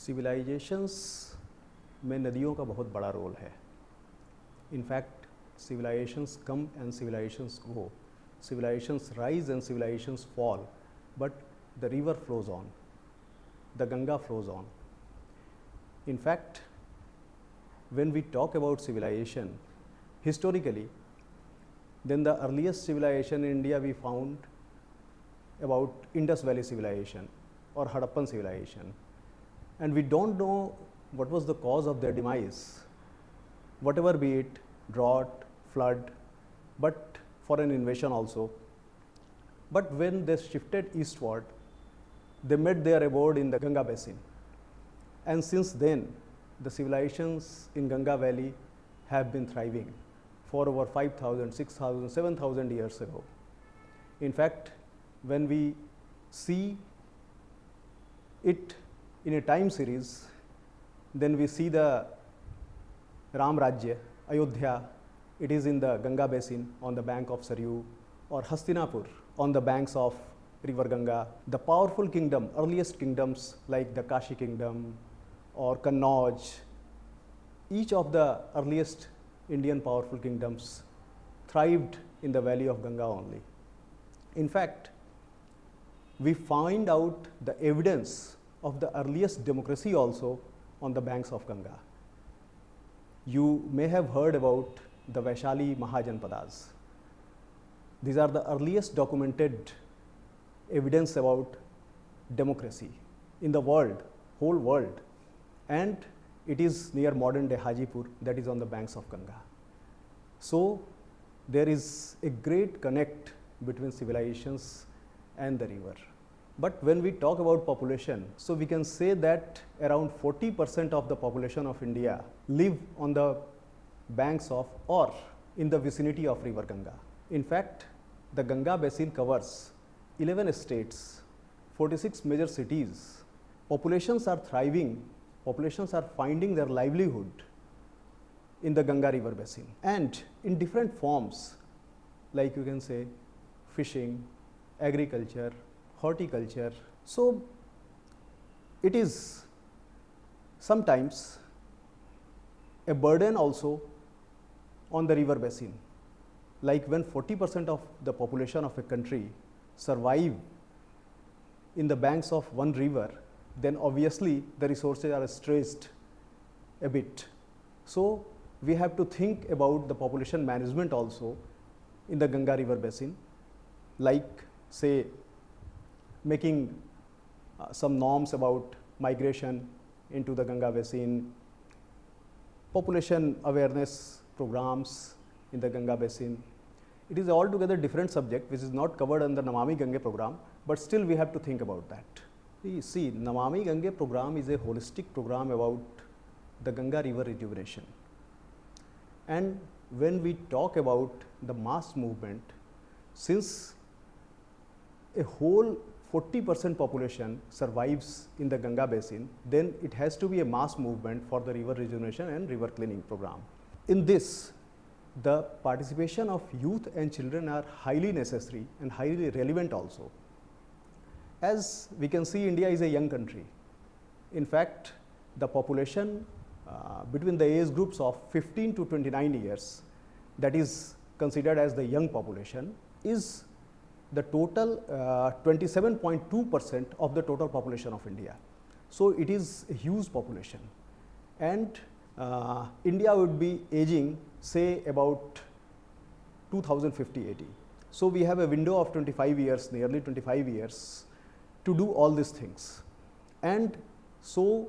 Civilisations में नदियों का बहुत बड़ा रोल है. In fact civilizations come and civilizations go, civilizations rise and civilizations fall, but the river flows on, the Ganga flows on. In fact, when we talk about civilization historically, then the earliest civilization in India we found about Indus Valley civilization or Harappan civilization, and we don't know what was the cause of their demise, whatever be it, drought, flood, but for an invasion also. But when they shifted eastward, they made their abode in the Ganga basin, and since then the civilizations in Ganga Valley have been thriving for over 5,000, 6,000, 7,000 years ago. In fact, when we see it in a time series, then we see the Ram Rajya, Ayodhya, it is in the Ganga basin on the bank of Saryu, or Hastinapur on the banks of river Ganga. The powerful kingdom, earliest kingdoms like the Kashi kingdom or Kannauj, each of the earliest Indian powerful kingdoms thrived in the valley of Ganga only. In fact, we find out the evidence of the earliest democracy also on the banks of Ganga. You may have heard about the Vaishali Mahajanpadas. These are the earliest documented evidence about democracy in the world, whole world, and it is near modern day Hajipur, that is on the banks of Ganga. So there is a great connect between civilizations and the river. But when we talk about population, so we can say that around 40% of the population of India live on the banks of or in the vicinity of river Ganga. In fact, the Ganga basin covers 11 states, 46 major cities. Populations are thriving, populations are finding their livelihood in the Ganga river basin, and in different forms, like you can say fishing, agriculture, horticulture. So it is sometimes a burden also on the river basin, like when 40% of the population of a country survive in the banks of one river, then obviously the resources are stressed a bit. So we have to think about the population management also in the Ganga river basin, like say making some norms about migration into the Ganga basin, population awareness programs in the Ganga basin. It is altogether different subject which is not covered under Namami Gange program, but still we have to think about that. See, Namami Gange program is a holistic program about the Ganga river rejuvenation. And when we talk about the mass movement, since a whole 40% population survives in the Ganga basin, then it has to be a mass movement for the river rejuvenation and river cleaning program. In this, the participation of youth and children are highly necessary and highly relevant also. As we can see, India is a young country. In fact, the population between the age groups of 15 to 29 years, that is considered as the young population, is the total 27.2% of the total population of India. So it is a huge population, and India would be aging say about 2050 AD. So we have a window of 25 years, nearly 25 years to do all these things. And so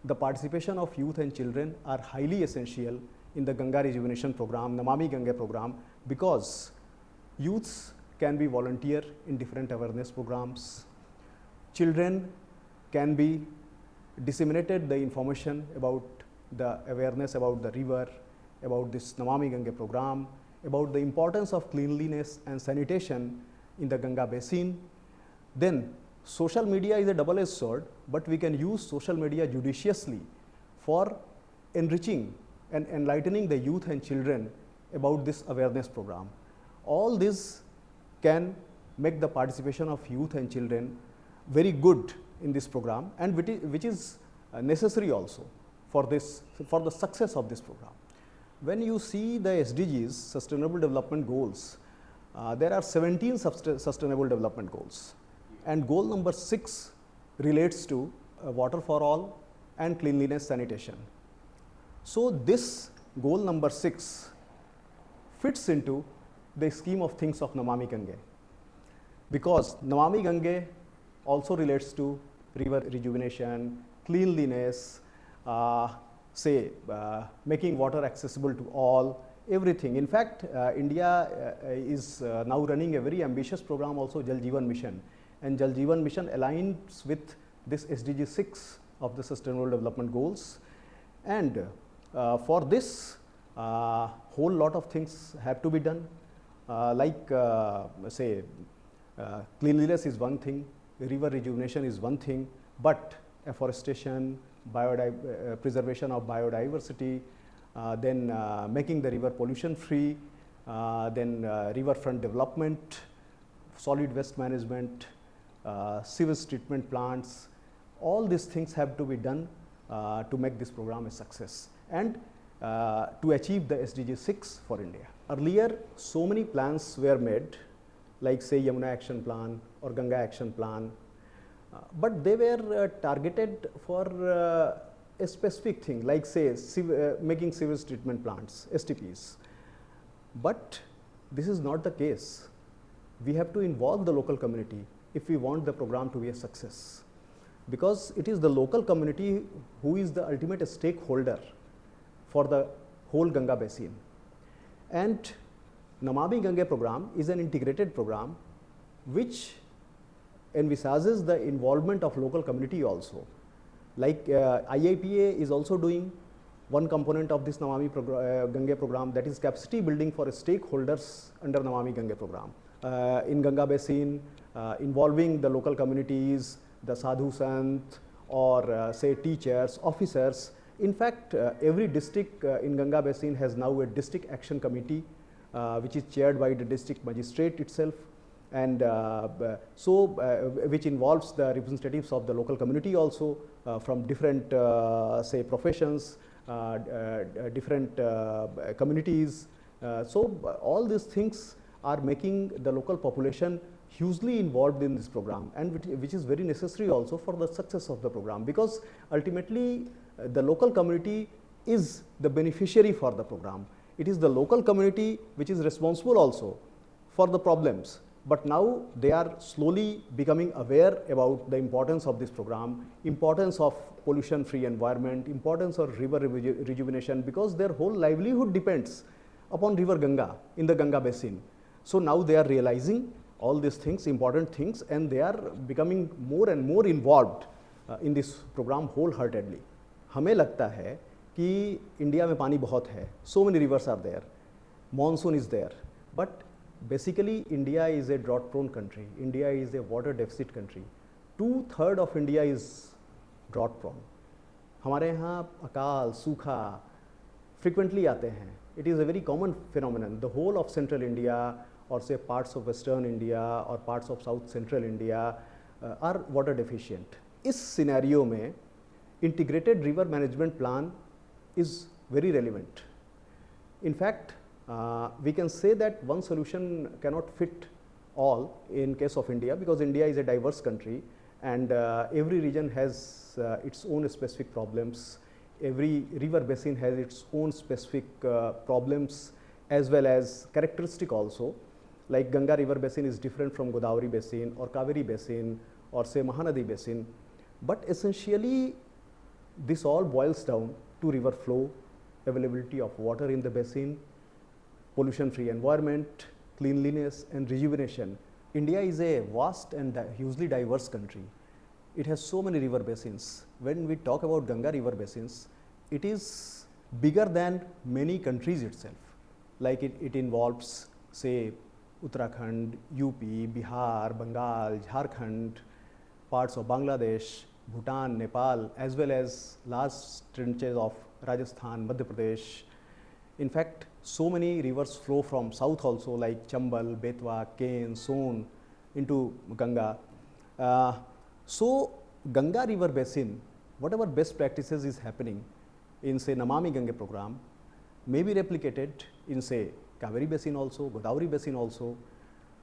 the participation of youth and children are highly essential in the Ganga rejuvenation program, Namami Gange program, because youths can be volunteer in different awareness programs. Children can be disseminated the information about the awareness about the river, about this Namami Gange program, about the importance of cleanliness and sanitation in the Ganga basin. Then social media is a double-edged sword, but we can use social media judiciously for enriching and enlightening the youth and children about this awareness program. All this can make the participation of youth and children very good in this program, and which is necessary also for this, for the success of this program. When you see the SDGs, Sustainable Development Goals, there are 17 Sustainable Development Goals, and goal number 6 relates to water for all and cleanliness sanitation. So this goal number 6 fits into the scheme of things of Namami Gange, because Namami Gange also relates to river rejuvenation, cleanliness, making water accessible to all, everything. In fact, India is now running a very ambitious program also, Jal Jeevan Mission, and Jal Jeevan Mission aligns with this SDG 6 of the Sustainable Development Goals, and for this whole lot of things have to be done, cleanliness is one thing, river rejuvenation is one thing, but afforestation, preservation of biodiversity, then making the river pollution free, then riverfront development, solid waste management, sewage treatment plants, all these things have to be done to make this program a success and to achieve the SDG 6 for India. Earlier, so many plans were made, like say Yamuna Action Plan or Ganga Action Plan, but they were targeted for a specific thing, like say making sewage treatment plants, STPs. But this is not the case. We have to involve the local community if we want the program to be a success, because it is the local community who is the ultimate stakeholder for the whole Ganga basin. And Namami Gange program is an integrated program which envisages the involvement of local community also. Like IIPA is also doing one component of this Namami Gange program, that is capacity building for stakeholders under Namami Gange program. In Ganga basin, involving the local communities, the sadhu sant, or say teachers, officers. In fact, every district in Ganga basin has now a district action committee which is chaired by the district magistrate itself, and which involves the representatives of the local community also from different say professions, different communities. All these things are making the local population hugely involved in this program, and which is very necessary also for the success of the program, because ultimately the local community is the beneficiary for the program. It is the local community which is responsible also for the problems, but now they are slowly becoming aware about the importance of this program, importance of pollution free environment, importance of river rejuvenation, because their whole livelihood depends upon river Ganga in the Ganga basin. So now they are realizing all these things, important things, and they are becoming more and more involved in this program wholeheartedly. हमें लगता है कि India में पानी बहुत है, so many rivers are there, monsoon is there, but basically India is a drought prone country, India is a water deficit country, 2/3 of India is drought prone. हमारे यहाँ अकाल सूखा frequently आते हैं. It is a very common phenomenon. The whole of central India, or say parts of western India or parts of south central India are water deficient. इस scenario में integrated river management plan is very relevant. In fact, we can say that one solution cannot fit all in case of India, because India is a diverse country and every region has its own specific problems. Every river basin has its own specific problems as well as characteristic also. Like Ganga river basin is different from Godavari basin or Kaveri basin or say Mahanadi basin. But essentially this all boils down to river flow, availability of water in the basin, pollution free environment, cleanliness and rejuvenation. India is a vast and hugely diverse country. It has so many river basins. When we talk about Ganga river basins, it is bigger than many countries itself. Like it involves say Uttarakhand, UP, Bihar, Bengal, Jharkhand, parts of Bangladesh, Bhutan, Nepal, as well as large stretches of Rajasthan, Madhya Pradesh. In fact, so many rivers flow from south also, like Chambal, Betwa, Ken, Son into Ganga. So Ganga river basin whatever best practices is happening in say Namami Gange program may be replicated in say Kaveri basin also, Godavari basin also.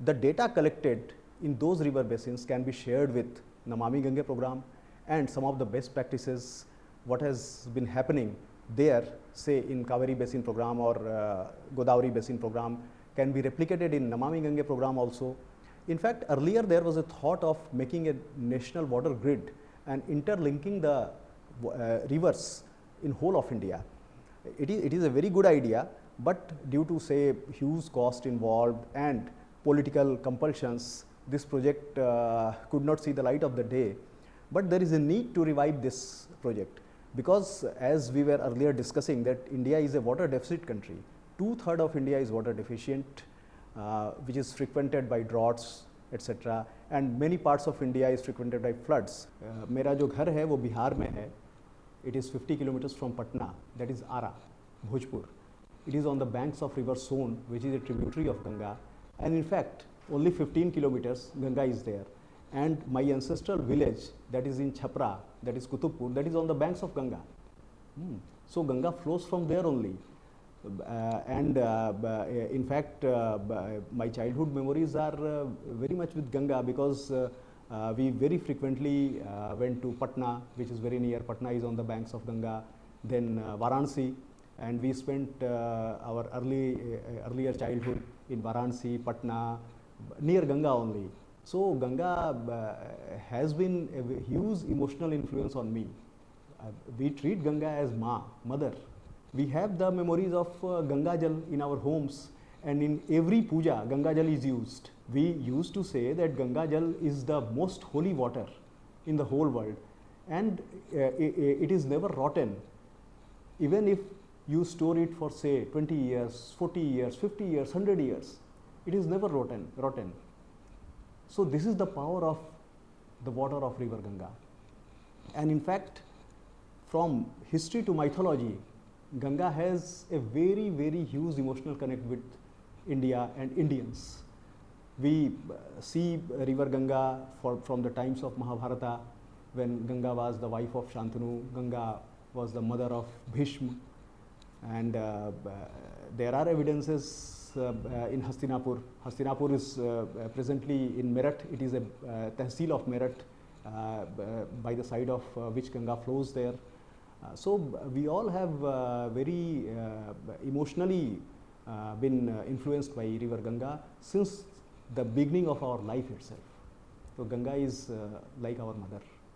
The data collected in those river basins can be shared with Namami Gange program, and some of the best practices what has been happening there say in Kaveri basin program or Godavari basin program can be replicated in Namami Gange program also. In fact, earlier there was a thought of making a national water grid and interlinking the rivers in whole of India. It is a very good idea, but due to say huge cost involved and political compulsions, this project could not see the light of the day. But there is a need to revive this project, because as we were earlier discussing that India is a water deficit country. 2/3 of India is water deficient, which is frequented by droughts, etc. And many parts of India is frequented by floods. मेरा जो घर है वो बिहार में है. It is 50 kilometers from Patna, that is Ara, Bhojpur. It is on the banks of river Son, which is a tributary of Ganga. And in fact, only 15 kilometers Ganga is there. And my ancestral village, that is in Chhapra, that is Kutubpur, that is on the banks of Ganga. So Ganga flows from there only. In fact, my childhood memories are very much with Ganga, because we very frequently went to Patna, which is very near. Patna is on the banks of Ganga. Then Varanasi, and we spent our earlier childhood in Varanasi, Patna, near Ganga only. So Ganga has been a huge emotional influence on me. We treat Ganga as mother. We have the memories of Ganga Jal in our homes, and in every puja Ganga Jal is used. We used to say that Ganga Jal is the most holy water in the whole world, and it is never rotten. Even if you store it for say 20 years, 40 years, 50 years, 100 years, it is never rotten. So this is the power of the water of river Ganga. And in fact, from history to mythology, Ganga has a very, very huge emotional connect with India and Indians. We see river Ganga from the times of Mahabharata, when Ganga was the wife of Shantanu, Ganga was the mother of Bhishma, and there are evidences in Hastinapur. Hastinapur is presently in Meerut. It is a tehsil of Meerut, by the side of which Ganga flows there. So we all have very emotionally been influenced by river Ganga since the beginning of our life itself. So Ganga is like our mother.